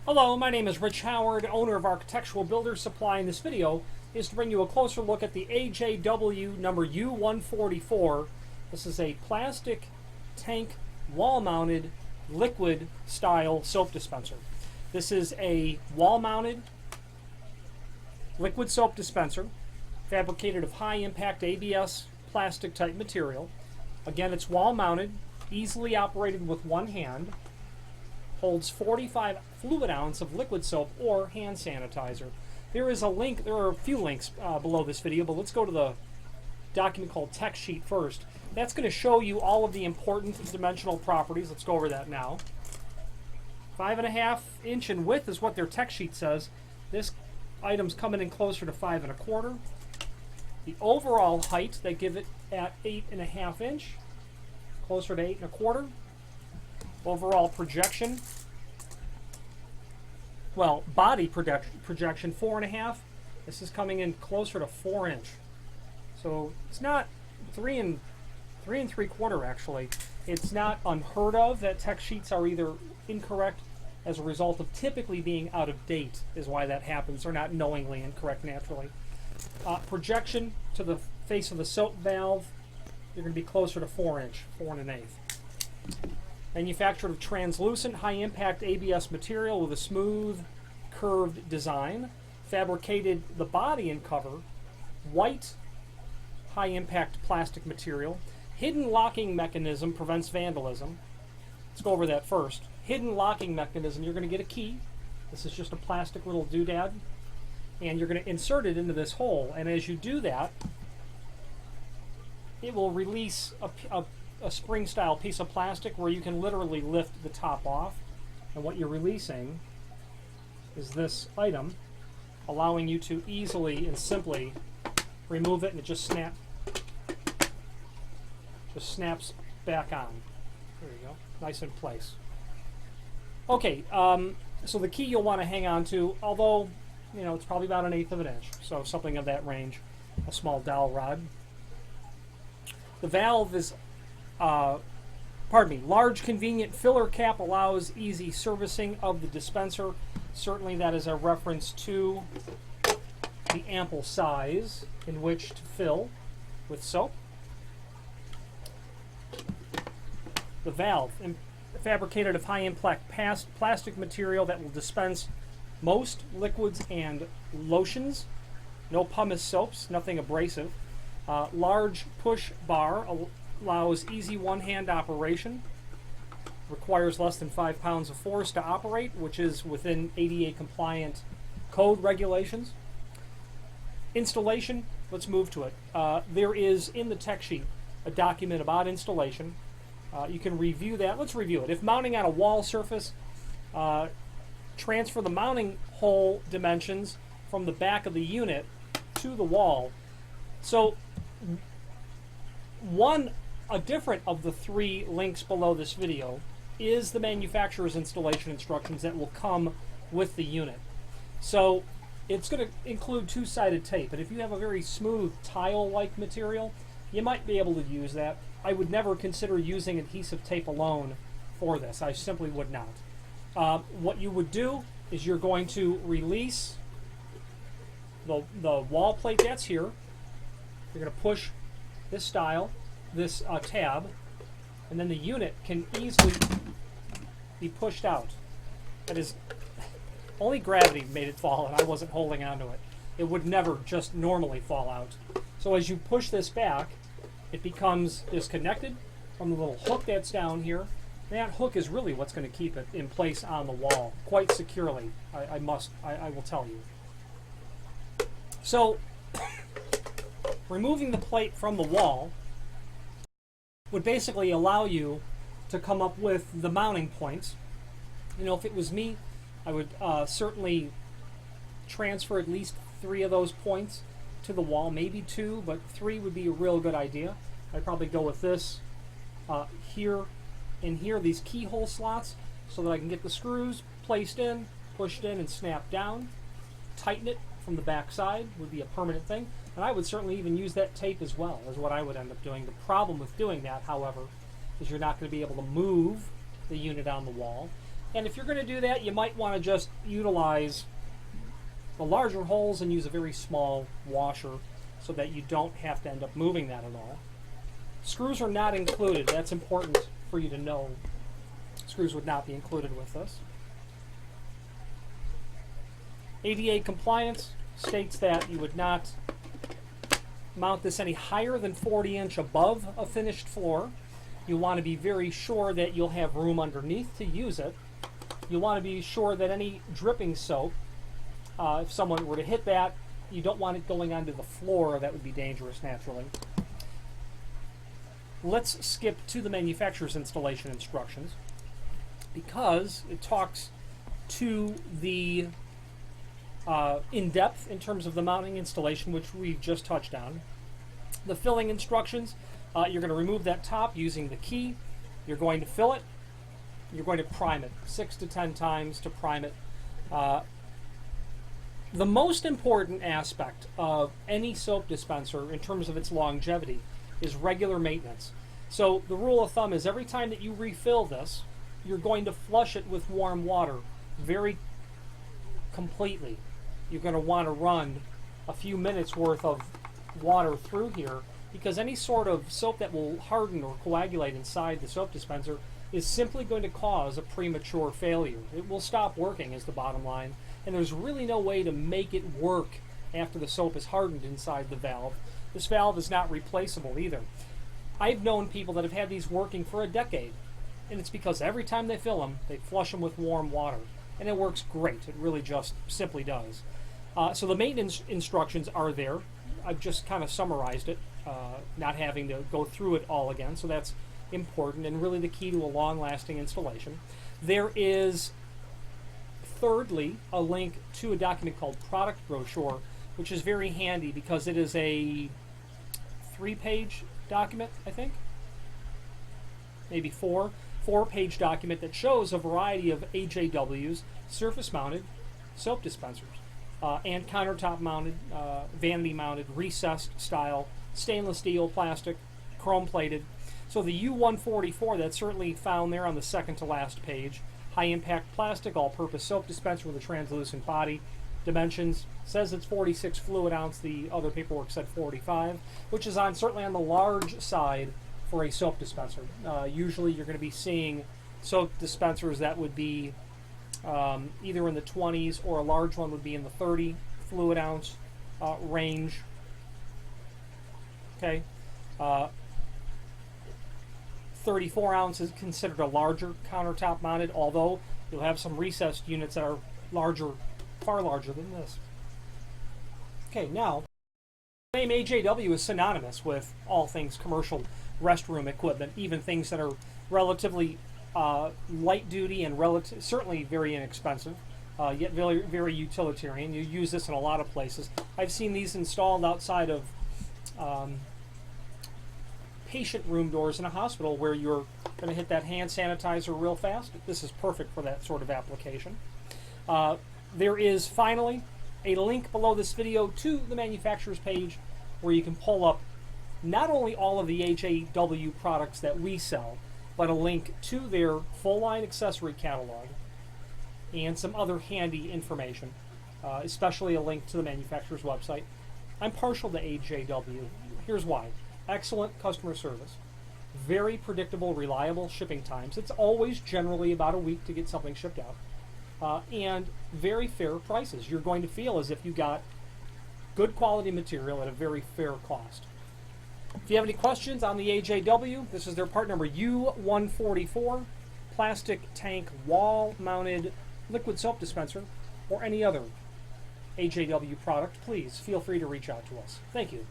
Hello, my name is Rich Howard, owner of Architectural Builders Supply, and this video is to bring you a closer look at the AJW number U144. This is a plastic tank wall-mounted liquid style soap dispenser. This is a wall-mounted liquid soap dispenser fabricated of high-impact ABS plastic type material. Again, it's wall-mounted, easily operated with one hand, holds 45 fluid ounce of liquid soap or hand sanitizer. There is a link, there are a few links below this video, but let's go to the document called Tech Sheet first. That's going to show you all of the important dimensional properties. Let's go over that now. 5.5 inch in width is what their tech sheet says. This item's coming in closer to 5 1/4. The overall height, they give it at 8.5 inch, closer to 8 1/4. Overall projection, well, body projection 4.5. This is coming in closer to 4 inch. So it's not 3 3/4 actually. It's not unheard of that tech sheets are either incorrect as a result of typically being out of date is why that happens, or not knowingly incorrect naturally. Projection to the face of the soap valve, you're going to be closer to 4 inch, 4 1/8. Manufactured of translucent, high-impact ABS material with a smooth, curved design. Fabricated the body and cover, white, high-impact plastic material. Hidden locking mechanism prevents vandalism. Let's go over that first. Hidden locking mechanism, you're going to get a key. This is just a plastic little doodad. And you're going to insert it into this hole. And as you do that, it will release a spring-style piece of plastic where you can literally lift the top off, and what you're releasing is this item, allowing you to easily and simply remove it, and it just snaps back on. There you go, nice in place. Okay, so the key you'll want to hang on to, although it's probably about 1/8 of an inch, so something of that range, a small dowel rod. The valve is large convenient filler cap allows easy servicing of the dispenser. Certainly that is a reference to the ample size in which to fill with soap. The valve, fabricated of high-impact plastic material that will dispense most liquids and lotions. No pumice soaps, nothing abrasive. Large push bar allows easy one-hand operation. Requires less than 5 pounds of force to operate, which is within ADA compliant code regulations. Installation, let's move to it. There is in the tech sheet a document about installation. You can review that. Let's review it. If mounting on a wall surface, transfer the mounting hole dimensions from the back of the unit to the wall. So a different of the 3 links below this video is the manufacturer's installation instructions that will come with the unit. So it's going to include 2-sided tape, and if you have a very smooth tile-like material, you might be able to use that. I would never consider using adhesive tape alone for this. I simply would not. What you would do is you're going to release the wall plate that's here. You're going to push this tab, and then the unit can easily be pushed out. That is, only gravity made it fall, and I wasn't holding onto it. It would never just normally fall out. So as you push this back, it becomes disconnected from the little hook that's down here. That hook is really what's going to keep it in place on the wall quite securely, I will tell you. So removing the plate from the wall would basically allow you to come up with the mounting points. If it was me, I would certainly transfer at least 3 of those points to the wall, maybe 2, but 3 would be a real good idea. I'd probably go with this here and here, these keyhole slots, so that I can get the screws placed in, pushed in, and snapped down. Tighten it from the back side would be a permanent thing. And I would certainly even use that tape as well, as what I would end up doing. The problem with doing that, however, is you're not going to be able to move the unit on the wall. And if you're going to do that, you might want to just utilize the larger holes and use a very small washer so that you don't have to end up moving that at all. Screws are not included. That's important for you to know. Screws would not be included with this. ADA compliance states that you would not mount this any higher than 40" above a finished floor. You want to be very sure that you'll have room underneath to use it. You want to be sure that any dripping soap, if someone were to hit that, you don't want it going onto the floor. That would be dangerous naturally. Let's skip to the manufacturer's installation instructions because it talks to the in-depth in terms of the mounting installation, which we've just touched on. The filling instructions, you're going to remove that top using the key. You're going to fill it. You're going to prime it 6 to 10 times to prime it. The most important aspect of any soap dispenser in terms of its longevity is regular maintenance. So the rule of thumb is every time that you refill this, you're going to flush it with warm water very completely. You're going to want to run a few minutes worth of water through here because any sort of soap that will harden or coagulate inside the soap dispenser is simply going to cause a premature failure. It will stop working is the bottom line, and there's really no way to make it work after the soap is hardened inside the valve. This valve is not replaceable either. I've known people that have had these working for a decade, and it's because every time they fill them, they flush them with warm water, and it works great. It really just simply does. So the maintenance instructions are there. I've just kind of summarized it, not having to go through it all again, so that's important and really the key to a long-lasting installation. There is, thirdly, a link to a document called Product Brochure, which is very handy because it is a 3-page document, I think, maybe 4-page document that shows a variety of AJWs, surface-mounted soap dispensers, and countertop-mounted, vanity-mounted, recessed style, stainless steel, plastic, chrome-plated. So the U144, that's certainly found there on the second to last page. High-impact plastic, all-purpose soap dispenser with a translucent body. Dimensions says it's 46 fluid ounce. The other paperwork said 45, which is certainly on the large side for a soap dispenser. Usually you're going to be seeing soap dispensers that would be either in the 20s or a large one would be in the 30 fluid ounce range. Okay. 34 ounce is considered a larger countertop mounted, although you'll have some recessed units that are larger, far larger than this. Okay, now, the name AJW is synonymous with all things commercial restroom equipment, even things that are relatively light duty and certainly very inexpensive, yet very, very utilitarian. You use this in a lot of places. I've seen these installed outside of patient room doors in a hospital where you're going to hit that hand sanitizer real fast. This is perfect for that sort of application. There is finally a link below this video to the manufacturer's page where you can pull up not only all of the AJW products that we sell, but a link to their full line accessory catalog and some other handy information, especially a link to the manufacturer's website. I'm partial to AJW. Here's why. Excellent customer service, very predictable, reliable shipping times. It's always generally about a week to get something shipped out, and very fair prices. You're going to feel as if you got good quality material at a very fair cost. If you have any questions on the AJW, this is their part number U144, plastic tank wall-mounted liquid soap dispenser, or any other AJW product, please feel free to reach out to us. Thank you.